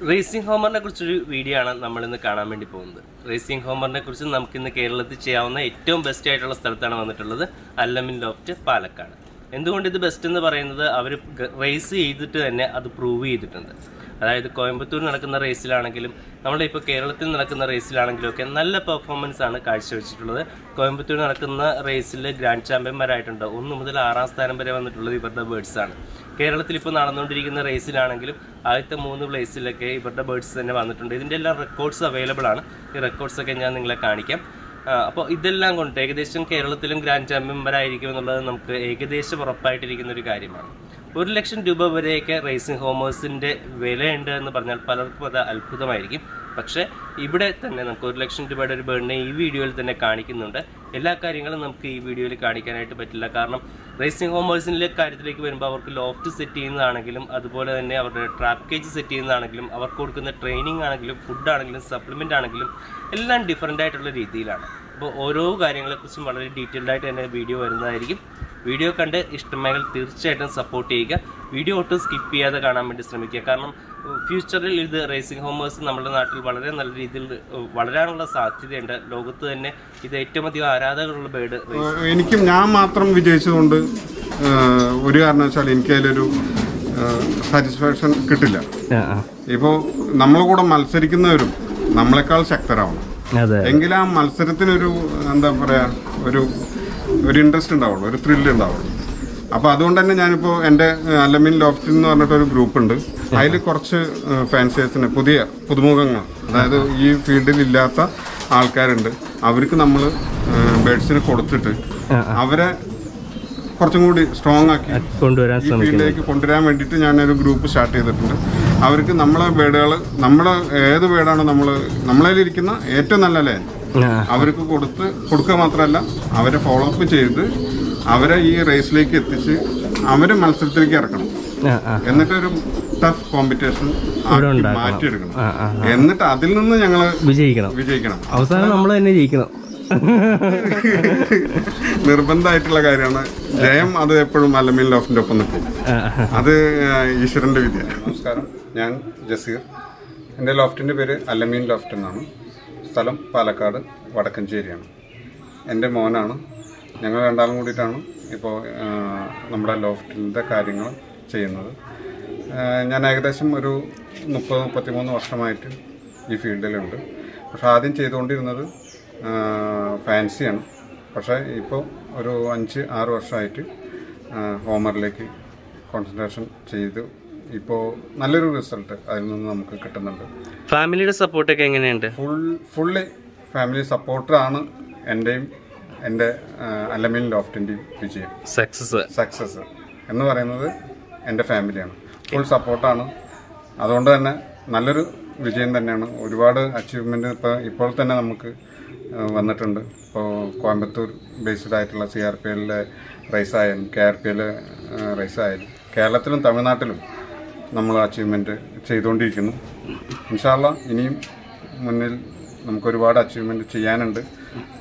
Racing ഹോമറിനെ കുറിച്ചൊരു video ആണ് നമ്മളിന്ന് കാണാൻ വേണ്ടി പോകുന്നത്. റേസിംഗ് ഹോമറിനെ കുറിച്ച് നമുക്കിന്ന് കേരളത്തിൽ ചെയ്യാവുന്ന ഏറ്റവും ബെസ്റ്റ് ആയിട്ടുള്ള സ്ഥലത്താണ് വന്നിട്ടുള്ളത്, അല്ലമിൻ ലോഫ്റ്റ്, പാലക്കാട്. എന്തുകൊണ്ട് ഇത് ബെസ്റ്റ് എന്ന് പറയുന്നത്, അവർ റേസ് ചെയ്തിട്ട് തന്നെ അത് പ്രൂവ് ചെയ്തിട്ടുണ്ട്. അതായത് കോയമ്പത്തൂർ നടക്കുന്ന റേസിലാണെങ്കിലും നമ്മുടെ ഇപ്പോൾ കേരളത്തിൽ നടക്കുന്ന റേസിലാണെങ്കിലും ഒക്കെ നല്ല പെർഫോമൻസ് ആണ് കാഴ്ചവെച്ചിട്ടുള്ളത്. കോയമ്പത്തൂർ നടക്കുന്ന റേസിൽ ഗ്രാൻഡ് ചാമ്പ്യന്മാരായിട്ടുണ്ട്. 1 മുതൽ 6-ാം സ്ഥാനം വരെ വന്നിട്ടുള്ളത് ഇവരുടെ ബേർഡ്സാണ്. കേരളത്തിൽ ഇപ്പോൾ നടന്നുകൊണ്ടിരിക്കുന്ന റേസിലാണെങ്കിലും ആദ്യത്തെ 3 പ്ലേസിലൊക്കെ ഇവരുടെ ബേർഡ്സ് തന്നെ വന്നിട്ടുണ്ട്. ഇതിൻ്റെ എല്ലാം റെക്കോർഡ്സ് അവൈലബിൾ ആണ്. ഈ റെക്കോർഡ്സൊക്കെ ഞാൻ നിങ്ങളെ കാണിക്കാം. അപ്പോൾ ഇതെല്ലാം കൊണ്ട് ഏകദേശം കേരളത്തിലും ഗ്രാൻഡ് ചാമ്പ്യന്മാരായിരിക്കും എന്നുള്ളത് നമുക്ക് ഏകദേശം ഉറപ്പായിട്ടിരിക്കുന്ന ഒരു കാര്യമാണ്. 1 ലക്ഷം രൂപ വരെയൊക്കെ റേസിംഗ് ഹോമേഴ്സിൻ്റെ വിലയുണ്ട് എന്ന് പറഞ്ഞാൽ പലർക്കും അത് അത്ഭുതമായിരിക്കും. പക്ഷേ ഇവിടെ തന്നെ നമുക്ക് 1 ലക്ഷം രൂപയുടെ ഒരു ബേർഡിനെ ഈ വീഡിയോയിൽ തന്നെ കാണിക്കുന്നുണ്ട്. എല്ലാ കാര്യങ്ങളും നമുക്ക് ഈ വീഡിയോയിൽ കാണിക്കാനായിട്ട് പറ്റില്ല. കാരണം റേസിംഗ് ഹോമേഴ്സിൻ്റെ കാര്യത്തിലേക്ക് വരുമ്പോൾ അവർക്ക് ലോഫ്റ്റ് സെറ്റ് ചെയ്യുന്നതാണെങ്കിലും അതുപോലെ തന്നെ അവരുടെ ട്രാപ്പ് കേജ് സെറ്റ് ചെയ്യുന്നതാണെങ്കിലും അവർക്ക് കൊടുക്കുന്ന ട്രെയിനിങ് ആണെങ്കിലും ഫുഡാണെങ്കിലും സപ്ലിമെൻ്റ് ആണെങ്കിലും എല്ലാം ഡിഫറൻ്റ് ആയിട്ടുള്ള രീതിയിലാണ്. അപ്പോൾ ഓരോ കാര്യങ്ങളെക്കുറിച്ചും വളരെ ഡീറ്റെയിൽഡ് ആയിട്ട് തന്നെ വീഡിയോ വരുന്നതായിരിക്കും. വീഡിയോ കണ്ട് ഇഷ്ടമായാൽ തീർച്ചയായിട്ടും സപ്പോർട്ട് ചെയ്യുക. വീഡിയോ ഒട്ടും സ്കിപ്പ് ചെയ്യാതെ കാണാൻ വേണ്ടി ശ്രമിക്കുക. കാരണം ഫ്യൂച്ചറിൽ ഇത് റേസിംഗ് ഹോമേഴ്സ് നമ്മുടെ നാട്ടിൽ വളരെ നല്ല രീതിയിൽ വളരാനുള്ള സാധ്യതയുണ്ട്. ലോകത്ത് തന്നെ ഇത് ഏറ്റവും അധികം ആരാധകരുള്ള ബേർഡ്. എനിക്കും ഞാൻ മാത്രം വിജയിച്ചതുകൊണ്ട് ഒരു കാരണവശാൽ എനിക്കതിലൊരു സാറ്റിസ്ഫാക്ഷൻ കിട്ടില്ല. ഇപ്പോൾ നമ്മളെ കൂടെ മത്സരിക്കുന്നവരും നമ്മളെക്കാൾ ശക്തരാവണം. എങ്കിലും ആ മത്സരത്തിനൊരു എന്താ പറയുക, ഒരു ഇൻട്രസ്റ്റ് ഉണ്ടാവുള്ളൂ, ഒരു ത്രില്ല് ഉണ്ടാവുള്ളൂ. അപ്പോൾ അതുകൊണ്ട് തന്നെ ഞാനിപ്പോൾ എൻ്റെ അല്ലമിൻ ലോഫ്റ്റ് എന്ന് പറഞ്ഞിട്ടൊരു ഗ്രൂപ്പുണ്ട്. അതിൽ കുറച്ച് ഫാൻസിയേഴ്സിന് പുതുമുഖങ്ങൾ, അതായത് ഈ ഫീൽഡിൽ ഇല്ലാത്ത ആൾക്കാരുണ്ട്. അവർക്ക് നമ്മൾ ബേഡ്സിന് കൊടുത്തിട്ട് അവരെ കുറച്ചും കൂടി സ്ട്രോങ് ആക്കി ഈ ഫീൽഡിലേക്ക് കൊണ്ടുവരാൻ വേണ്ടിയിട്ട് ഞാനൊരു ഗ്രൂപ്പ് സ്റ്റാർട്ട് ചെയ്തിട്ടുണ്ട്. അവർക്ക് നമ്മളെ ബേഡുകൾ, ഏത് ബേഡാണ് നമ്മളതിലിരിക്കുന്ന ഏറ്റവും നല്ല ലൈൻ അവർക്ക് കൊടുക്കുക മാത്രമല്ല അവരെ ഫോളോ അപ്പ് ചെയ്ത് അവരെ ഈ റേസിലേക്ക് എത്തിച്ച് അവരെ മത്സരത്തിലേക്ക് ഇറക്കണം. എന്നിട്ടൊരു ടഫ് കോമ്പറ്റീഷൻ മാറ്റിയെടുക്കണം. എന്നിട്ട് അതിൽ നിന്ന് ഞങ്ങൾ വിജയിക്കണം. അവസാനം നമ്മൾ തന്നെ ജയിക്കണം. നിർബന്ധമായിട്ടുള്ള കാര്യമാണ്. ജയം അത് എപ്പോഴും അല്ലമിൻ ലോഫ്റ്റിന്റെ ഒപ്പം നിൽക്കും. അത് ഈശ്വരന്റെ വിദ്യ. നമസ്കാരം, ഞാൻ ജസീർ. എൻ്റെ ലോഫ്റ്റിന്റെ പേര് അല്ലമിൻ ലോഫ്റ്റ് എന്നാണ്. സ്ഥലം പാലക്കാട് വടക്കഞ്ചേരിയാണ്. എൻ്റെ മോനാണ്. ഞങ്ങൾ രണ്ടാളും കൂടിയിട്ടാണ് ഇപ്പോൾ നമ്മുടെ ലോഫ്റ്റിൻ്റെ കാര്യങ്ങൾ ചെയ്യുന്നത്. ഞാൻ ഏകദേശം ഒരു 30-33 വർഷമായിട്ട് ഈ ഫീൽഡിലുണ്ട്. പക്ഷെ ആദ്യം ചെയ്തുകൊണ്ടിരുന്നത് ഫാൻസിയാണ്. പക്ഷേ ഇപ്പോൾ ഒരു 5-6 വർഷമായിട്ട് ഹോമറിലേക്ക് കോൺസെൻട്രേഷൻ ചെയ്ത് ഇപ്പോൾ നല്ലൊരു റിസൾട്ട് അതിൽ നിന്ന് നമുക്ക് കിട്ടുന്നുണ്ട്. ഫാമിലിയുടെ സപ്പോർട്ടൊക്കെ എങ്ങനെയുണ്ട്? ഫുള്ളി ഫാമിലി സപ്പോർട്ടാണ് എൻ്റെയും എൻ്റെ അല്ലമിൻ ലോഫ്റ്റിൻ്റെയും വിജയം. സക്സസ് എന്ന് പറയുന്നത് എൻ്റെ ഫാമിലിയാണ്. ഫുൾ സപ്പോർട്ടാണ്. അതുകൊണ്ട് തന്നെ നല്ലൊരു വിജയം തന്നെയാണ്. ഒരുപാട് അച്ചീവ്മെൻറ്റ് ഇപ്പോൾ തന്നെ നമുക്ക് വന്നിട്ടുണ്ട്. ഇപ്പോൾ കോയമ്പത്തൂർ ബേസ്ഡ് ആയിട്ടുള്ള CRPLലെ റേസായാലും KRPLലെ റേസായാലും കേരളത്തിലും തമിഴ്നാട്ടിലും നമ്മൾ അച്ചീവ്മെൻറ്റ് ചെയ്തുകൊണ്ടിരിക്കുന്നു. ഇൻഷാ അല്ലാഹ് ഇനിയും മുന്നിൽ നമുക്കൊരുപാട് അച്ചീവ്മെൻറ്റ് ചെയ്യാനുണ്ട്.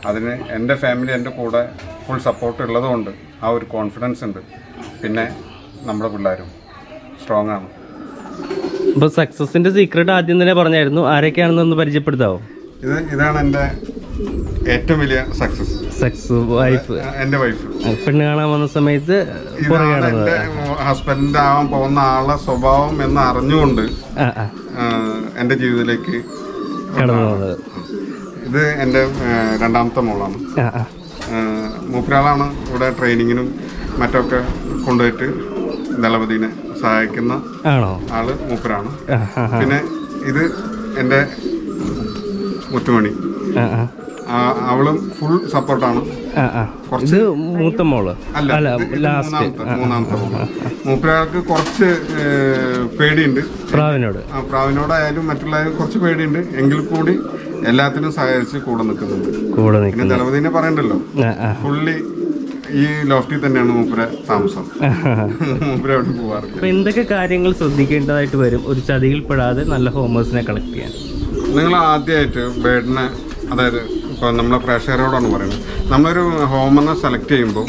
അതിന് എൻ്റെ ഫാമിലി എൻ്റെ കൂടെ ഫുൾ സപ്പോർട്ട് ഉള്ളതുകൊണ്ട് ആ ഒരു കോൺഫിഡൻസ് ഉണ്ട്. പിന്നെ നമ്മുടെ പിള്ളേരും സ്ട്രോങ് ആണ്. ഇപ്പോൾ സക്സസിൻ്റെ സീക്രട്ട് ആദ്യം തന്നെ പറഞ്ഞായിരുന്നു. ആരൊക്കെയാണെന്നൊന്ന് പരിചയപ്പെടുത്താവോ? ഇതാണ് എൻ്റെ ഏറ്റവും വലിയ സക്സസ് വൈഫ്. എൻ്റെ വൈഫ് പെണ്ണ് കാണാൻ വന്ന സമയത്ത് എൻ്റെ ഹസ്ബൻഡ് ആവാൻ പോകുന്ന ആളെ സ്വഭാവം എന്ന് അറിഞ്ഞുകൊണ്ട് എൻ്റെ ജീവിതത്തിലേക്ക് കടന്നു പോകുന്നത്. ഇത് എൻ്റെ രണ്ടാമത്തെ മോളാണ്. മൂപ്പരാളാണ് ഇവിടെ ട്രെയിനിങ്ങിനും മറ്റൊക്കെ കൊണ്ടുപോയിട്ട് ദളപതിനെ സഹായിക്കുന്ന ആള് മൂപ്പരാണ്. പിന്നെ ഇത് എൻ്റെ മുത്തുമണി, അവളും ഫുൾ സപ്പോർട്ടാണ്. മൂത്ത മോള് അല്ല, മൂന്നാമത്തെ മോള്. മൂപ്പരാൾക്ക് കുറച്ച് പേടിയുണ്ട് പ്രാവിനോടായാലും മറ്റുള്ള കുറച്ച് പേടിയുണ്ട്. എങ്കിൽ കൂടി എല്ലാത്തിനും സഹായിച്ച് കൂടെ നിൽക്കുന്നുണ്ട്. പിന്നെ ദളപതിനെ പറയണ്ടല്ലോ, ഫുള്ളി ഈ ലോഫ്റ്റിൽ തന്നെയാണ് മൂപ്പരെ താമസം. മൂപ്പര അവിടെ പോവാറില്ല. എന്തൊക്കെ കാര്യങ്ങൾ ശ്രദ്ധിക്കേണ്ടതായിട്ട് വരും ഒരു ചതിയിൽപ്പെടാതെ നല്ല ഹോമേഴ്സിനെ കളക്ട് ചെയ്യാൻ? നിങ്ങൾ ആദ്യമായിട്ട് ബേർഡിനെ, അതായത് ഇപ്പോൾ നമ്മളെ പ്രേക്ഷകരോടാണ് പറയുന്നത്, നമ്മളൊരു ഹോമറിനെ സെലക്ട് ചെയ്യുമ്പോൾ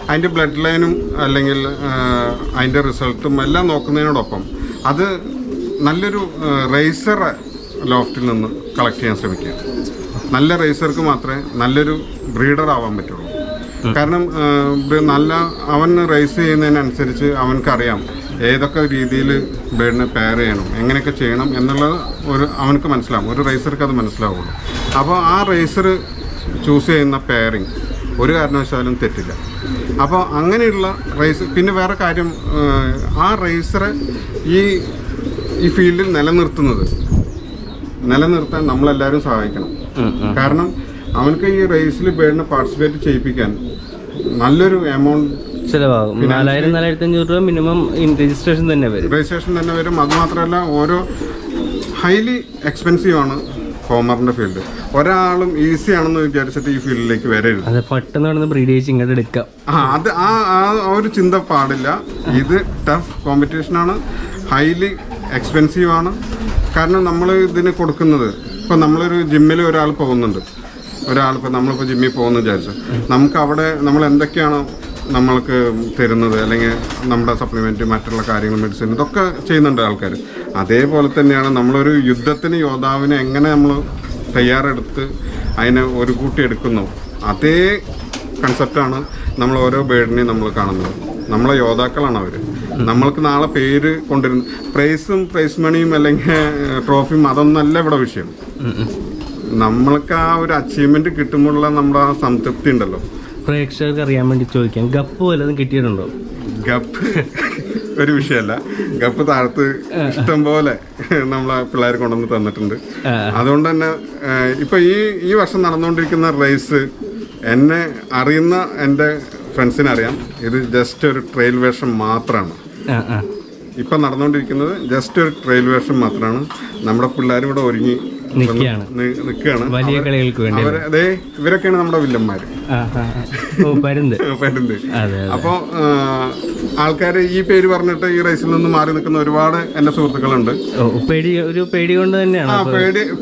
അതിൻ്റെ ബ്ലഡ് ലൈനും അല്ലെങ്കിൽ അതിൻ്റെ റിസൾട്ടും എല്ലാം നോക്കുന്നതിനോടൊപ്പം അത് നല്ലൊരു റേസർ ലോഫ്റ്റിൽ നിന്ന് കളക്ട് ചെയ്യാൻ ശ്രമിക്കുക. നല്ല റേസർക്ക് മാത്രമേ നല്ലൊരു ബ്രീഡർ ആവാൻ പറ്റുള്ളൂ. കാരണം അവൻ റേസ് ചെയ്യുന്നതിനനുസരിച്ച് അവനക്കറിയാം ഏതൊക്കെ രീതിയിൽ ബേഡിനെ പെയർ ചെയ്യണം, എങ്ങനെയൊക്കെ ചെയ്യണം എന്നുള്ളത് അവനക്ക് മനസ്സിലാവും. ഒരു റേസർക്ക് അത് മനസ്സിലാവുള്ളൂ. അപ്പോൾ ആ റേസർ ചൂസ് ചെയ്യുന്ന പെയറിങ് ഒരു കാരണവശാലും തെറ്റില്ല. അപ്പോൾ അങ്ങനെയുള്ള റേസ്, പിന്നെ വേറെ കാര്യം, ആ റേസറെ ഈ ഫീൽഡിൽ നിലനിർത്താൻ നമ്മളെല്ലാവരും സഹായിക്കണം. കാരണം അവനക്ക് ഈ റേസിൽ ബേഡിനെ പാർട്ടിസിപ്പേറ്റ് ചെയ്യിപ്പിക്കാൻ നല്ലൊരു എമൗണ്ട് ചിലവാകും. 4,000-4,500 രൂപ മിനിമം രജിസ്ട്രേഷൻ തന്നെ വരും. അതുമാത്രമല്ല ഓരോ ഹൈലി എക്സ്പെൻസീവ് ആണ് ഹോമറിന്റെ ഫീൽഡ്. ഒരാളും ഈസി ആണെന്ന് വിചാരിച്ചിട്ട് ഈ ഫീൽഡിലേക്ക് വരരുത്. പെട്ടെന്ന് ബ്രീഡ് ചെയ്ത് ഇങ്ങോട്ട് എടുക്കാം. അത് ആ ഒരു ചിന്ത പാടില്ല. ഇത് ടഫ് കോമ്പറ്റീഷനാണ്, ഹൈലി എക്സ്പെൻസീവ് ആണ്. കാരണം നമ്മൾ ഇതിന് കൊടുക്കുന്നത്, ഇപ്പം നമ്മളൊരു ജിമ്മിൽ ഒരാൾ പോകുന്നുണ്ട്, ഒരാളിപ്പോൾ നമ്മളിപ്പോൾ ജിമ്മിൽ പോകുന്നു വിചാരിച്ചു, നമുക്ക് അവിടെ നമ്മൾ എന്തൊക്കെയാണോ നമ്മൾക്ക് തരുന്നത്, അല്ലെങ്കിൽ നമ്മുടെ സപ്ലിമെൻറ്റ്, മറ്റുള്ള കാര്യങ്ങൾ, മെഡിസിൻ, ഇതൊക്കെ ചെയ്യുന്നുണ്ട് ആൾക്കാർ. അതേപോലെ തന്നെയാണ് നമ്മളൊരു യുദ്ധത്തിന് യോദ്ധാവിനെ എങ്ങനെ നമ്മൾ തയ്യാറെടുത്ത് അതിനെ ഒരു കൂട്ടി എടുക്കുന്നു, അതേ കൺസെപ്റ്റാണ് നമ്മൾ ഓരോ ബേഡിനെയും നമ്മൾ കാണുന്നത്. നമ്മളെ യോദ്ധാക്കളാണ് അവർ. നമ്മൾക്ക് നാളെ പേര് കൊണ്ടുവരുന്നത്, പ്രൈസ് മണിയും അല്ലെങ്കിൽ ട്രോഫിയും അതൊന്നല്ല ഇവിടെ വിഷയം. നമ്മൾക്ക് ആ ഒരു അച്ചീവ്മെന്റ് കിട്ടുമ്പോഴുള്ള നമ്മുടെ ആ സംതൃപ്തി ഉണ്ടല്ലോ. പ്രേക്ഷകർക്ക് അറിയാൻ വേണ്ടി ചോദിക്കാം, ഗപ്പ് വല്ലതും കിട്ടിയിട്ടുണ്ടോ? ഗപ്പ് ഒരു വിഷയമല്ല. ഗപ്പ് താഴത്ത് ഇഷ്ടം പോലെ നമ്മളെ പിള്ളേർ കൊണ്ടുവന്ന് തന്നിട്ടുണ്ട്. അതുകൊണ്ട് തന്നെ ഇപ്പൊ ഈ വർഷം നടന്നുകൊണ്ടിരിക്കുന്ന റേസ് എന്നെ അറിയുന്ന എൻ്റെ ഫ്രണ്ട്സിനറിയാം, ഇത് ജസ്റ്റ് ഒരു ട്രയൽ വേഷം മാത്രമാണ്. ഇപ്പം നടന്നുകൊണ്ടിരിക്കുന്നത് ജസ്റ്റ് ഒരു ട്രയൽ വേഷം മാത്രമാണ്. നമ്മുടെ പിള്ളേർ ഇവിടെ ഒരുങ്ങി നിൽക്കുകയാണ്. അതെ, ഇവരൊക്കെയാണ് നമ്മുടെ വില്ലന്മാര്. അപ്പോൾ ആൾക്കാർ ഈ പേര് പറഞ്ഞിട്ട് ഈ റേസിൽ നിന്ന് മാറി നിൽക്കുന്ന ഒരുപാട് എന്റെ സുഹൃത്തുക്കളുണ്ട്. പേടി കൊണ്ട് തന്നെയാണ്.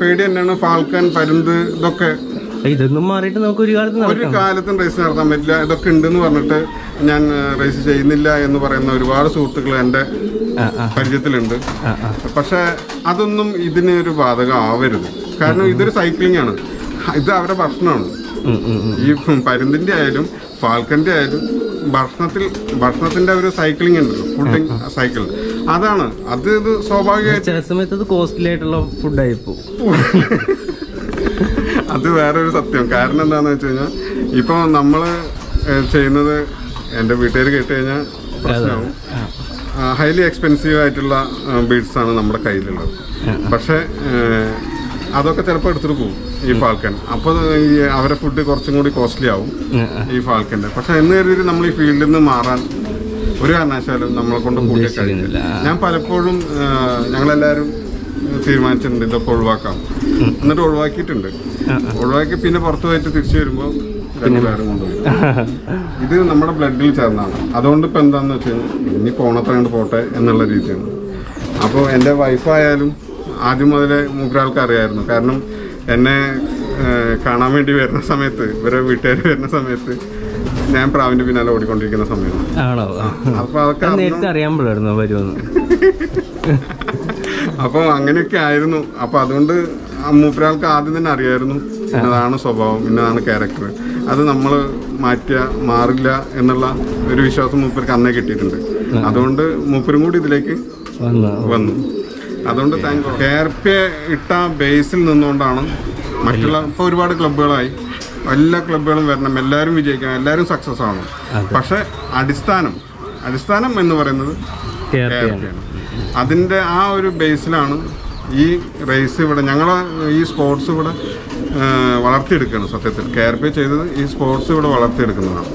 പേടി തന്നെയാണ്. ഫാൽക്കൺ, പരുന്ത്, ഇതൊക്കെ ഇതൊന്നും മാറിയിട്ട് നമുക്ക് ഒരു കാലത്തും റേസ് നടത്താൻ പറ്റില്ല, ഇതൊക്കെ ഉണ്ടെന്ന് പറഞ്ഞിട്ട് ഞാൻ റേസ് ചെയ്യുന്നില്ല എന്ന് പറയുന്ന ഒരുപാട് സുഹൃത്തുക്കൾ എൻ്റെ പരിചയത്തിലുണ്ട്. പക്ഷെ അതൊന്നും ഇതിന് ഒരു ബാധകം ആവരുത്. കാരണം ഇതൊരു സൈക്ലിംഗ് ആണ്, ഇത് അവരുടെ ഭക്ഷണമാണ്. ഈ പരുന്തിന്റെ ആയാലും ഫാൽക്കന്റെ ആയാലും ഭക്ഷണത്തിന്റെ ഒരു സൈക്ലിംഗ് ഉണ്ടല്ലോ, ഫുഡിങ് സൈക്കിൾ, അതാണ്. ഇത് സ്വാഭാവികമായിട്ട് ചില സമയത്ത് അത് കോസ്റ്റ്ലി ആയിട്ടുള്ള ഫുഡായി പോകും. അത് വേറൊരു സത്യം. കാരണം എന്താന്ന് വെച്ച് കഴിഞ്ഞാൽ ഇപ്പൊ നമ്മള് ചെയ്യുന്നത് എൻ്റെ വീട്ടുകാർ കേട്ട് കഴിഞ്ഞാൽ പ്രശ്നമാവും. ഹൈലി എക്സ്പെൻസീവ് ആയിട്ടുള്ള ബീഡ്സ് ആണ് നമ്മുടെ കയ്യിലുള്ളത്. പക്ഷെ അതൊക്കെ ചിലപ്പോൾ എടുത്തിട്ട് പോകും ഈ ഫാൽക്കൺ. അപ്പോൾ ഈ അവരെ ഫുഡ് കുറച്ചും കൂടി കോസ്റ്റ്ലി ആവും ഈ ഫാൽക്കൻ്റെ. പക്ഷെ എന്ന് കരുതിയിട്ട് നമ്മൾ ഈ ഫീൽഡിൽ നിന്ന് മാറാൻ ഒരു കാരണവശാലും നമ്മളെ കൊണ്ട് കൂടിയ കഴിയുന്നില്ല. ഞാൻ പലപ്പോഴും ഞങ്ങളെല്ലാവരും തീരുമാനിച്ചിട്ടുണ്ട് ഇതൊക്കെ ഒഴിവാക്കാം. എന്നിട്ട് ഒഴിവാക്കിയിട്ടുണ്ട്. ഒഴിവാക്കി പിന്നെ പുറത്തു പോയിട്ട് തിരിച്ചു വരുമ്പോൾ രണ്ടുപേരും കൊണ്ടുപോയി. ഇത് നമ്മുടെ ബ്ലഡിൽ ചേർന്നാണ്. അതുകൊണ്ട് ഇപ്പം എന്താണെന്ന് വെച്ച് കഴിഞ്ഞാൽ ഇനി പോണത്ര കണ്ട് പോട്ടെ എന്നുള്ള രീതിയാണ്. അപ്പോൾ എൻ്റെ വൈഫായാലും ആദ്യം മുതലേ മൂപ്പരാൾക്ക് അറിയായിരുന്നു. കാരണം എന്നെ കാണാൻ വേണ്ടി വരുന്ന സമയത്ത്, ഇവരെ വീട്ടുകാർ വരുന്ന സമയത്ത് ഞാൻ പ്രാവിൻ്റെ പിന്നാലെ ഓടിക്കൊണ്ടിരിക്കുന്ന സമയമാണ്. അപ്പോൾ അതൊക്കെ അറിയാമ്പോഴായിരുന്നു വരുമെന്ന്. അപ്പോൾ അങ്ങനെയൊക്കെ ആയിരുന്നു. അപ്പോൾ അതുകൊണ്ട് മൂപ്പരാൾക്ക് ആദ്യം തന്നെ അറിയായിരുന്നു ഇന്നതാണ് സ്വഭാവം, ഇന്നതാണ് ക്യാരക്ടർ. അത് നമ്മൾ മാറില്ല എന്നുള്ള ഒരു വിശ്വാസം മൂപ്പർക്ക് അന്നേ കിട്ടിയിട്ടുണ്ട്. അതുകൊണ്ട് മൂപ്പരും കൂടി ഇതിലേക്ക് വന്നു. അതുകൊണ്ട് KRPA ഇട്ട ബേസിൽ നിന്നുകൊണ്ടാണ് മറ്റുള്ള ഇപ്പോൾ ഒരുപാട് ക്ലബ്ബുകളായി. എല്ലാ ക്ലബ്ബുകളും വരണം, എല്ലാവരും വിജയിക്കണം, എല്ലാവരും സക്സസ് ആവണം. പക്ഷെ അടിസ്ഥാനം എന്ന് പറയുന്നത് KRPA ആണ്. അതിൻ്റെ ആ ഒരു ബേസിലാണ് ഈ റേസ് ഇവിടെ ഞങ്ങൾ ഈ സ്പോർട്സ് ഇവിടെ വളർത്തിയെടുക്കുകയാണ്. സത്യത്തിൽ KRPA ചെയ്തത് ഈ സ്പോർട്സ് ഇവിടെ വളർത്തിയെടുക്കുന്നതാണ്.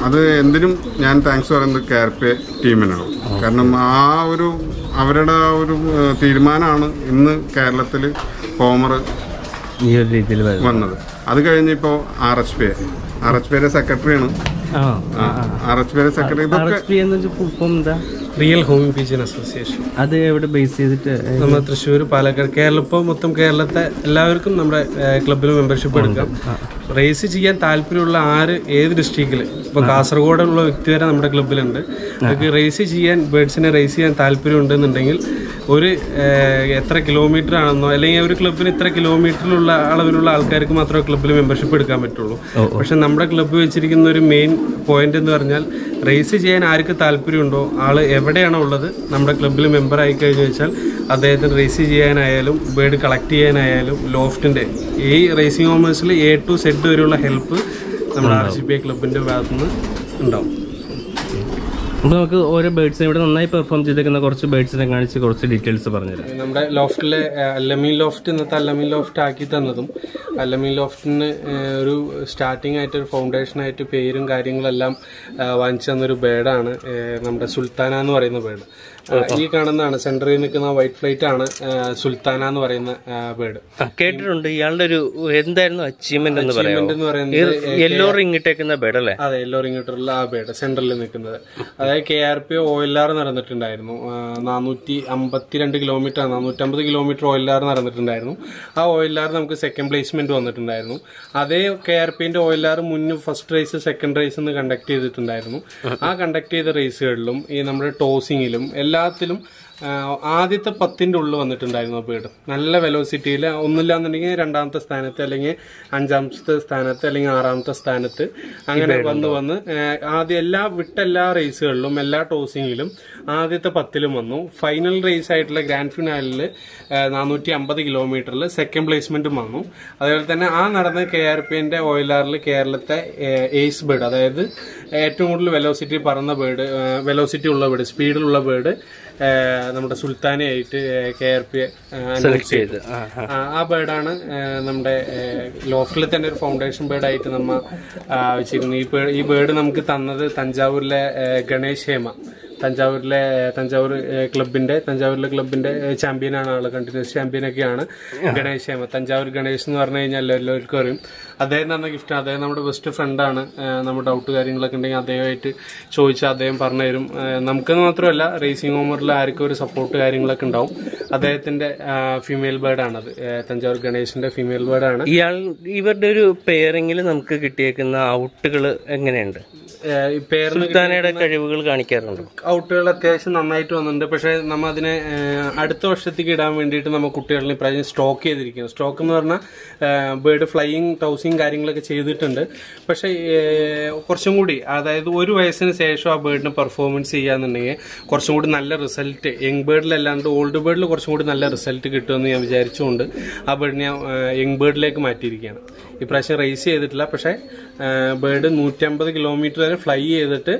അത് എന്തിനും ഞാൻ താങ്ക്സ് പറയുന്നത് KRPA ടീമിനാണ്. കാരണം അവരുടെ ഒരു തീരുമാനമാണ് ഇന്ന് കേരളത്തിൽ ഹോമർ ഈ ഒരു രീതിയിൽ വന്നത്. അത് കഴിഞ്ഞിപ്പോൾ RHPയുടെ സെക്രട്ടറിയാണ്. RHPയുടെ secretary real homing pigeon association. അത് എവിടെ ബേസ് ചെയ്തിട്ട്? നമ്മുടെ തൃശ്ശൂർ, പാലക്കാട്, കേരളം, ഇപ്പോൾ മൊത്തം കേരളത്തെ എല്ലാവർക്കും നമ്മുടെ ക്ലബ്ബിൽ മെമ്പർഷിപ്പ് എടുക്കാം. റേസ് ചെയ്യാൻ താല്പര്യമുള്ള ഏത് ഡിസ്ട്രിക്റ്റിൽ, ഇപ്പോൾ കാസർഗോഡുള്ള വ്യക്തി വരെ നമ്മുടെ ക്ലബ്ബിലുണ്ട്. അവർക്ക് റേസ് ചെയ്യാൻ, ബേഡ്സിനെ റേസ് ചെയ്യാൻ താല്പര്യം ഉണ്ടെന്നുണ്ടെങ്കിൽ ഒരു എത്ര കിലോമീറ്റർ ആണെന്നോ അല്ലെങ്കിൽ ഒരു ക്ലബ്ബിന് ഇത്ര കിലോമീറ്ററിലുള്ള അളവിലുള്ള ആൾക്കാർക്ക് മാത്രമേ ക്ലബ്ബിൽ മെമ്പർഷിപ്പ് എടുക്കാൻ പറ്റുള്ളൂ. പക്ഷെ നമ്മുടെ ക്ലബ്ബ് വെച്ചിരിക്കുന്ന ഒരു മെയിൻ പോയിന്റ് എന്ന് പറഞ്ഞാൽ റേസ് ചെയ്യാൻ ആർക്ക് താല്പര്യമുണ്ടോ ആൾ എവിടെയാണോ ഉള്ളത് നമ്മുടെ ക്ലബ്ബിൽ മെമ്പർ ആയി കഴിഞ്ഞു വെച്ചാൽ അദ്ദേഹത്തിന് റേസ് ചെയ്യാനായാലും ബേർഡ് കളക്ട് ചെയ്യാനായാലും ലോഫ്റ്റിൻ്റെ ഈ റേസിംഗ് ഹോമേഴ്സിൽ A to Z വരെയുള്ള ഹെൽപ്പ് നമ്മുടെ RCPI ക്ലബിൻ്റെ ഭാഗത്തുനിന്ന് ഉണ്ടാവും. അപ്പോൾ നമുക്ക് ഓരോ ബേർഡ്സിനെ ഇവിടെ നന്നായി പെർഫോം ചെയ്തേക്കുന്ന കുറച്ച് ബേർഡ്സിനെ കാണിച്ച് കുറച്ച് ഡീറ്റെയിൽസ് പറഞ്ഞുതരാം. നമ്മുടെ ലോഫ്റ്റിലെ അല്ലമീൻ ലോഫ്റ്റ് ഇന്നത്തെ അല്ലമീൻ ലോഫ്റ്റ് ആക്കി തന്നതും അല്ലമീൻ ലോഫ്റ്റിന് ഒരു സ്റ്റാർട്ടിംഗ് ആയിട്ട് ഒരു ഫൗണ്ടേഷനായിട്ട് പേരും കാര്യങ്ങളെല്ലാം വാങ്ങിച്ചു തന്നൊരു ബേർഡാണ് നമ്മുടെ സുൽത്താന എന്ന് പറയുന്ന ബേർഡ്. ഈ കാണുന്നതാണ് സെന്ററിൽ നിൽക്കുന്ന വൈറ്റ് ഫ്ലൈറ്റ് ആണ് സുൽത്താന എന്ന് പറയുന്ന ബേർഡ്. കേട്ടിട്ടുണ്ട്. ഇയാളുടെ ഒരു എന്തായിരുന്നു അച്ചീവ്മെന്റ് എന്ന് പറയുന്നത്? യെല്ലോ റിംഗ് ഇട്ടേക്കുന്ന ബേർഡ് അല്ലേ? അതെ, യെല്ലോ റിംഗ് ഇട്ടുള്ള ആ ബേർഡ് സെന്ററിൽ നിൽക്കുന്നത്. അതായത് KRP OLR നടന്നിട്ടുണ്ടായിരുന്നു. 452 kilometre 450 kilometre OLR നടന്നിട്ടുണ്ടായിരുന്നു. ആ OLR നമുക്ക് സെക്കൻഡ് പ്ലേസ്മെന്റ് വന്നിട്ടുണ്ടായിരുന്നു. അതേ KRPന്റെ OLR മുന്നേ ഫസ്റ്റ് റേസ് സെക്കൻഡ് റേസ് എന്ന് കണ്ടക്ട് ചെയ്തിട്ടുണ്ടായിരുന്നു. ആ കണ്ടക്ട് ചെയ്ത റേസുകളിലും ഈ നമ്മുടെ ടോസിങ്ങിലും എല്ലാത്തിലും ആദ്യത്തെ 10ന്റെ ഉള്ളിൽ വന്നിട്ടുണ്ടായിരുന്നു ബേർഡ്. നല്ല വെലോസിറ്റിയിൽ ഒന്നുമില്ലാന്നുണ്ടെങ്കിൽ 2ാമത്തെ സ്ഥാനത്ത് അല്ലെങ്കിൽ 5ാമത്തെ സ്ഥാനത്ത് അല്ലെങ്കിൽ 6ാമത്തെ സ്ഥാനത്ത് അങ്ങനെ വന്ന് ആദ്യം എല്ലാ റേസുകളിലും എല്ലാ ടോസിങ്ങിലും ആദ്യത്തെ 10ലും വന്നു. ഫൈനൽ റേസ് ആയിട്ടുള്ള ഗ്രാൻഡ് ഫിനാലിൽ 450 കിലോമീറ്ററിൽ സെക്കൻഡ് പ്ലേസ്മെന്റും വന്നു. അതുപോലെ തന്നെ ആ നടന്ന KRPന്റെ OLRൽ കേരളത്തെ ഏസ് ബേർഡ്, അതായത് ഏറ്റവും കൂടുതൽ വെലോസിറ്റി പറന്ന ബേർഡ്, വെലോസിറ്റി ഉള്ള ബേർഡ്, സ്പീഡിലുള്ള ബേർഡ് നമ്മുടെ സുൽത്താനയായിട്ട് KRP സെലക്ട് ചെയ്ത് ആ ബേർഡാണ് നമ്മുടെ ലോഫ്റ്റിൽ തന്നെ ഒരു ഫൗണ്ടേഷൻ ബേർഡായിട്ട് നമ്മ വെച്ചിരുന്നു. ഈ ബേർഡ് നമുക്ക് തന്നത് തഞ്ചാവൂരിലെ ഗണേഷ് ഹേമ, തഞ്ചാവൂരിലെ ക്ലബിന്റെ ചാമ്പ്യനാണ് ആള്, കണ്ടിന്യൂസ് ചാമ്പ്യനൊക്കെയാണ് ഗണേഷ് ഹേമ. തഞ്ചാവൂർ ഗണേഷ് എന്ന് പറഞ്ഞു കഴിഞ്ഞാൽ എല്ലാവർക്കും അറിയും. അദ്ദേഹം തന്ന ഗിഫ്റ്റ്. അദ്ദേഹം നമ്മുടെ ബെസ്റ്റ് ഫ്രണ്ടാണ്. നമ്മുടെ ഡൗട്ട് കാര്യങ്ങളൊക്കെ ഉണ്ടെങ്കിൽ അദ്ദേഹമായിട്ട് ചോദിച്ചാൽ അദ്ദേഹം പറഞ്ഞുതരും. നമുക്കെന്ന് മാത്രമല്ല റേസിംഗ് ഹോമറിൽ ആർക്കും ഒരു സപ്പോർട്ട് കാര്യങ്ങളൊക്കെ ഉണ്ടാവും. അദ്ദേഹത്തിന്റെ ഫീമെയിൽ ബേർഡാണത്. തഞ്ചാവൂർ ഗണേഷിന്റെ ഫീമെയിൽ ബേർഡാണ്. ഇവരുടെ ഒരു പെയറിംഗിൽ നമുക്ക് കിട്ടിയേക്കുന്ന ഔട്ടുകൾ എങ്ങനെയുണ്ട്? സുൽത്താനയുടെ കഴിവുകൾ കാണിക്കാറുണ്ട്. ഔട്ടുകൾ അത്യാവശ്യം നന്നായിട്ട് വന്നിട്ടുണ്ട്. പക്ഷെ നമ്മ അതിനെ അടുത്ത വർഷത്തേക്ക് ഇടാൻ വേണ്ടിയിട്ട് നമ്മൾ കുട്ടികളിൽ ഇപ്രാവശ്യം സ്റ്റോക്ക് ചെയ്തിരിക്കുന്നു. സ്റ്റോക്ക് എന്ന് പറഞ്ഞാൽ ബേർഡ് ഫ്ലൈയിങ് ടൗസിങ് കാര്യങ്ങളൊക്കെ ചെയ്തിട്ടുണ്ട്. പക്ഷെ കുറച്ചും കൂടി, അതായത് 1 വയസ്സിന് ശേഷം ആ ബേർഡിന് പെർഫോമൻസ് ചെയ്യാന്നുണ്ടെങ്കിൽ കുറച്ചും കൂടി നല്ല റിസൾട്ട് യങ് ബേർഡിലല്ലാണ്ട് ഓൾഡ് ബേർഡിൽ കുറച്ചും കൂടി നല്ല റിസൾട്ട് കിട്ടുമെന്ന് ഞാൻ വിചാരിച്ചുകൊണ്ട് ആ ബേർഡിനെ യങ് ബേർഡിലേക്ക് മാറ്റിയിരിക്കുകയാണ്. ഇപ്രാവശ്യം റേസ് ചെയ്തിട്ടില്ല. പക്ഷെ ബേർഡ് 150 കിലോമീറ്റർ വരെ ഫ്ലൈ ചെയ്തിട്ട്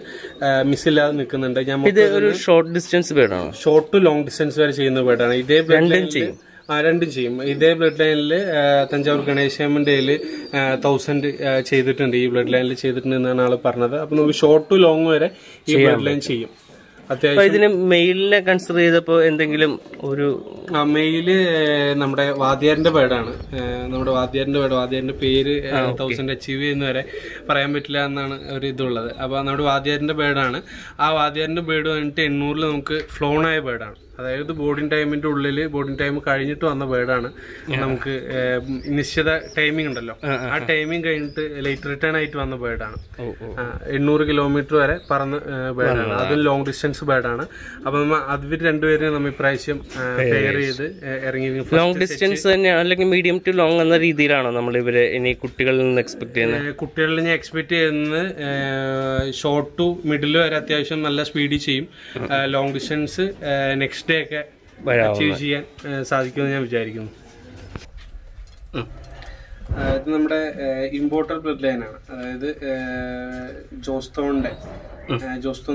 മിസ്സില്ലാതെ നിൽക്കുന്നുണ്ട്. ഞാൻ ഒരു ഷോർട്ട് ഡിസ്റ്റൻസ് ബേർഡാണ്, ഷോർട്ട് ടു ലോങ് ഡിസ്റ്റൻസ് വരെ ചെയ്യുന്ന ബേർഡാണ്. ഇതേ രണ്ടും ചെയ്യും. ഇതേ ബ്ലഡ് ലൈനിൽ തഞ്ചാവൂർ ഗണേശ് ഹേമന്റെ 1000 ചെയ്തിട്ടുണ്ട്. ഈ ബ്ലഡ് ലൈനിൽ ചെയ്തിട്ടുണ്ട് എന്നാണ് ആള് പറഞ്ഞത്. അപ്പൊ നമുക്ക് ഷോർട്ട് ടു ലോങ് വരെ ഈ ബ്ലഡ് ലൈൻ ചെയ്യും. ഇതിന് മെയിലിനെ കൺസിഡർ ചെയ്തപ്പോ എന്തെങ്കിലും ഒരു മെയില് നമ്മുടെ വാദ്യാറിന്റെ ബേർഡാണ്. നമ്മുടെ വാദ്യാറിന്റെ പേര് 1000 അച്ചീവ് ചെയ്യുന്ന വരെ പറയാൻ പറ്റില്ല എന്നാണ് ഒരു ഇതുള്ളത്. അപ്പൊ നമ്മുടെ വാദ്യാറിന്റെ ബേർഡാണ്. ആ വാദ്യാറിന്റെ ബേർഡ് വന്നിട്ട് 800 നമുക്ക് ഫ്ലോൺ ആയ ബേർഡാണ്. അതായത് ബോർഡിംഗ് ടൈമിന്റെ ഉള്ളിൽ ബോർഡിംഗ് ടൈം കഴിഞ്ഞിട്ട് വന്ന ബേർഡാണ്. നമുക്ക് നിശ്ചിത ടൈമിംഗ് ഉണ്ടല്ലോ, ആ ടൈമിംഗ് കഴിഞ്ഞിട്ട് ലേറ്റ് റിട്ടേൺ ആയിട്ട് വന്ന ബേർഡാണ്. 800 കിലോമീറ്റർ വരെ പറന്ന ബേർഡാണ്. അതും ലോങ് ഡിസ്റ്റൻസ് ബേർഡാണ്. അപ്പൊ അവർ രണ്ടുപേരും നമ്മൾ ഇപ്രാവശ്യം പെയർ ചെയ്ത് ഇറങ്ങി. ലോങ് ഡിസ്റ്റൻസ് തന്നെ അല്ലെങ്കിൽ മീഡിയം ടു ലോങ് എന്ന രീതിയിലാണോ നമ്മൾ ഇവരെ ഇനി കുട്ടികളിൽ നിന്ന് എക്സ്പെക്ട് ചെയ്യുന്നത്? കുട്ടികളിൽ ഞാൻ എക്സ്പെക്ട് ചെയ്യുന്നത് ഷോർട്ട് ടു മിഡിൽ വരെ അത്യാവശ്യം നല്ല സ്പീഡിൽ ചെയ്യും. ലോങ് ഡിസ്റ്റൻസ് നെക്സ്റ്റ് ഡേ ഒക്കെ അച്ചീവ് ചെയ്യാൻ സാധിക്കുമെന്ന് ഞാൻ വിചാരിക്കുന്നു. ഇത് നമ്മുടെ ഇമ്പോർട്ടഡ് ബ്ലഡ് ലൈനാണ്. അതായത് ജോസ്തോൺ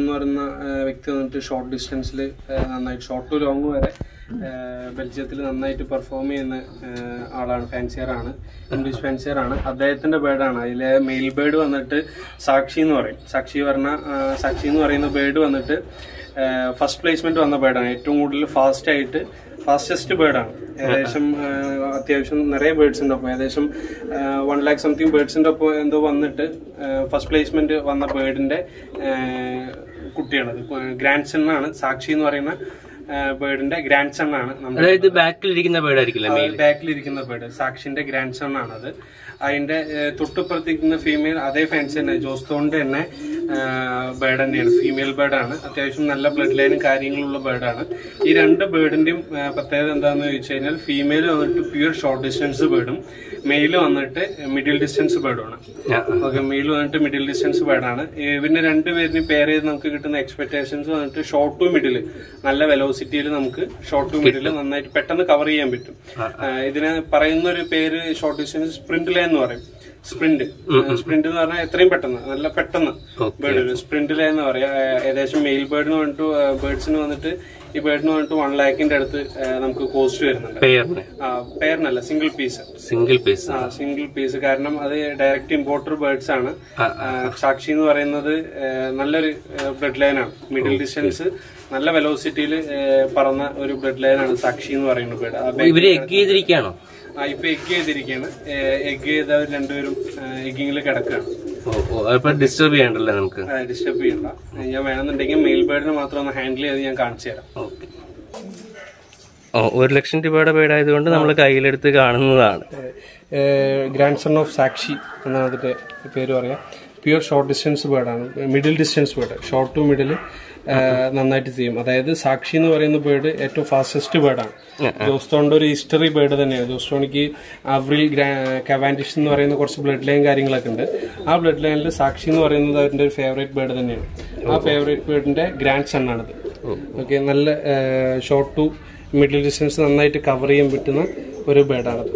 എന്ന് പറയുന്ന വ്യക്തി വന്നിട്ട് ഷോർട്ട് ഡിസ്റ്റൻസിൽ നന്നായിട്ട് ഷോർട്ട് ടു ലോങ് വരെ ബെൽജിയത്തിൽ നന്നായിട്ട് പെർഫോം ചെയ്യുന്ന ആളാണ്. ഫാൻസിയറാണ്, ഇംഗ്ലീഷ് ഫാൻസിയറാണ്. അദ്ദേഹത്തിന്റെ ബേർഡാണ്. അതിലെ മെയിൽ ബേർഡ് വന്നിട്ട് സാക്ഷി എന്ന് പറയും. സാക്ഷി എന്ന് പറയുന്ന ബേർഡ് വന്നിട്ട് ഫസ്റ്റ് പ്ലേസ്മെന്റ് വന്ന ബേർഡാണ്. ഏറ്റവും കൂടുതൽ ഫാസ്റ്റസ്റ്റ് ബേർഡാണ്. ഏകദേശം അത്യാവശ്യം നിറയെ ബേർഡ്സിന്റെ ഒപ്പം ഏകദേശം 1 lakh സംതിങ് ബേർഡ്സിന്റെ ഒപ്പം എന്തോ വന്നിട്ട് ഫസ്റ്റ് പ്ലേസ്മെന്റ് വന്ന ബേർഡിന്റെ കുട്ടിയാണത്. ഗ്രാൻഡ് സൺ ആണ്. സാക്ഷി എന്ന് പറയുന്ന ബേർഡിന്റെ ഗ്രാൻഡ് സൺ ആണ്. ബാക്കിലിരിക്കുന്ന ബേർഡ് ആയിരിക്കില്ല, ബാക്കിലിരിക്കുന്ന ബേർഡ് സാക്ഷിന്റെ ഗ്രാൻഡ് സൺ ആണത്. അതിന്റെ തൊട്ടുപ്പുറത്തിരിക്കുന്ന ഫീമെയിൽ അതേ ഫാൻസി തന്നെ, ജോസ്തോണിന്റെ തന്നെ ബേർഡ് തന്നെയാണ്, ഫീമെയിൽ ബേർഡാണ്. അത്യാവശ്യം നല്ല ബ്ലഡ് ലൈനും കാര്യങ്ങളുള്ള ബേർഡാണ്. ഈ രണ്ട് ബേർഡിന്റെയും പ്രത്യേകത എന്താണെന്ന് ചോദിച്ചു കഴിഞ്ഞാൽ ഫീമെയിൽ വന്നിട്ട് പ്യൂർ ഷോർട്ട് ഡിസ്റ്റൻസ് ബേർഡും മെയിൽ വന്നിട്ട് മിഡിൽ ഡിസ്റ്റൻസ് ബേർഡുമാണ്. ഓക്കെ, മെയിൽ വന്നിട്ട് മിഡിൽ ഡിസ്റ്റൻസ് ബേർഡാണ്. ഇവരുടെ രണ്ടുപേരിനും പെയർ ചെയ്ത് നമുക്ക് കിട്ടുന്ന എക്സ്പെക്ടേഷൻസ് വന്നിട്ട് ഷോർട്ട് ടു മിഡിൽ, നല്ല വെലോസിറ്റിയിൽ നമുക്ക് ഷോർട്ട് ടു മിഡിൽ നന്നായിട്ട് പെട്ടെന്ന് കവർ ചെയ്യാൻ പറ്റും. ഇതിന് പറയുന്ന ഒരു പേര് ഷോർട്ട് ഡിസ്റ്റൻസ് സ്പ്രിന്റ് ലൈൻ എന്ന് പറയും. സ്പ്രിന്റ് എന്ന് പറഞ്ഞാൽ എത്രയും പെട്ടെന്ന്, നല്ല പെട്ടെന്ന് ബേർഡ് സ്പ്രിന്റ് ലൈൻ എന്ന് പറയാം. ഏകദേശം മെയിൽ ബേർഡിന് വന്നിട്ട് ബേർഡ്സിന് വന്നിട്ട് ഈ ബേർഡിന് വന്നിട്ട് 1 lakhന്റെ അടുത്ത് നമുക്ക് കോസ്റ്റ് വരുന്നുണ്ട്. പെയറിനല്ല, സിംഗിൾ പീസ്. കാരണം അത് ഡയറക്റ്റ് ഇമ്പോർട്ടർ ബേർഡ്സ് ആണ്. സാക്ഷി എന്ന് പറയുന്നത് നല്ലൊരു ബ്ലഡ് ലൈനാണ്. മിഡിൽ ഡിസ്റ്റൻസ് നല്ല വെലോസിറ്റിയിൽ പറന്ന ഒരു ബ്ലഡ് ലൈനാണ് സാക്ഷി എന്ന് പറയുന്ന ബേർഡ്. ഇവര് എഗ് ചെയ്തിരിക്കുകയാണോ? ഇപ്പൊ എഗ് ചെയ്തിരിക്കുകയാണ്. എഗ് ചെയ്തവർ രണ്ടുപേരും എഗ്ഗിങ്ങിൽ കിടക്കുകയാണ്. ഡിസ്റ്റർബ് ചെയ്യണ്ടല്ലേ? നമുക്ക് ഡിസ്റ്റർബ് ചെയ്യണ്ട. ഞാൻ വേണമെന്നുണ്ടെങ്കിൽ മെയിൽ ബേർഡിനെ മാത്രം ഒന്ന് ഹാൻഡിൽ ചെയ്ത് ഞാൻ കാണിച്ചു തരാം. 1 ലക്ഷം രൂപയുടെ ബേർഡായതുകൊണ്ട് നമ്മൾ കയ്യിലെടുത്ത് കാണുന്നതാണ്. ഗ്രാൻഡ് സൺ ഓഫ് സാക്ഷി എന്നാണ് അതിന്റെ പേര് പറയാം. പ്യൂർ ഷോർട്ട് ഡിസ്റ്റൻസ് ബേർഡാണ്, middle distance bird, short to middle നന്നായിട്ട് ചെയ്യും. അതായത് സാക്ഷി എന്ന് പറയുന്ന ബേർഡ് ഏറ്റവും ഫാസ്റ്റസ്റ്റ് ബേർഡാണ്. ജോസ്റ്റോണിന്റെ ഒരു ഹിസ്റ്ററി ബേർഡ് തന്നെയാണ്. ജോസ്റ്റോണിക്ക് ആവ്രിൽ കവാൻഡിഷ് എന്ന് പറയുന്ന കുറച്ച് ബ്ലഡ് ലൈൻ കാര്യങ്ങളൊക്കെ ഉണ്ട്. ആ ബ്ലഡ് ലൈനിൽ സാക്ഷി എന്ന് പറയുന്നത് അവരുടെ ഒരു ഫേവറേറ്റ് ബേർഡ് തന്നെയാണ്. ആ ഫേവറേറ്റ് ബേർഡിന്റെ ഗ്രാൻഡ് സൺ ആണിത്. ഓക്കെ, നല്ല ഷോർട്ട് ടു മിഡിൽ ഡിസ്റ്റൻസ് നന്നായിട്ട് കവർ ചെയ്യാൻ പറ്റുന്ന ഒരു ബേർഡാണത്.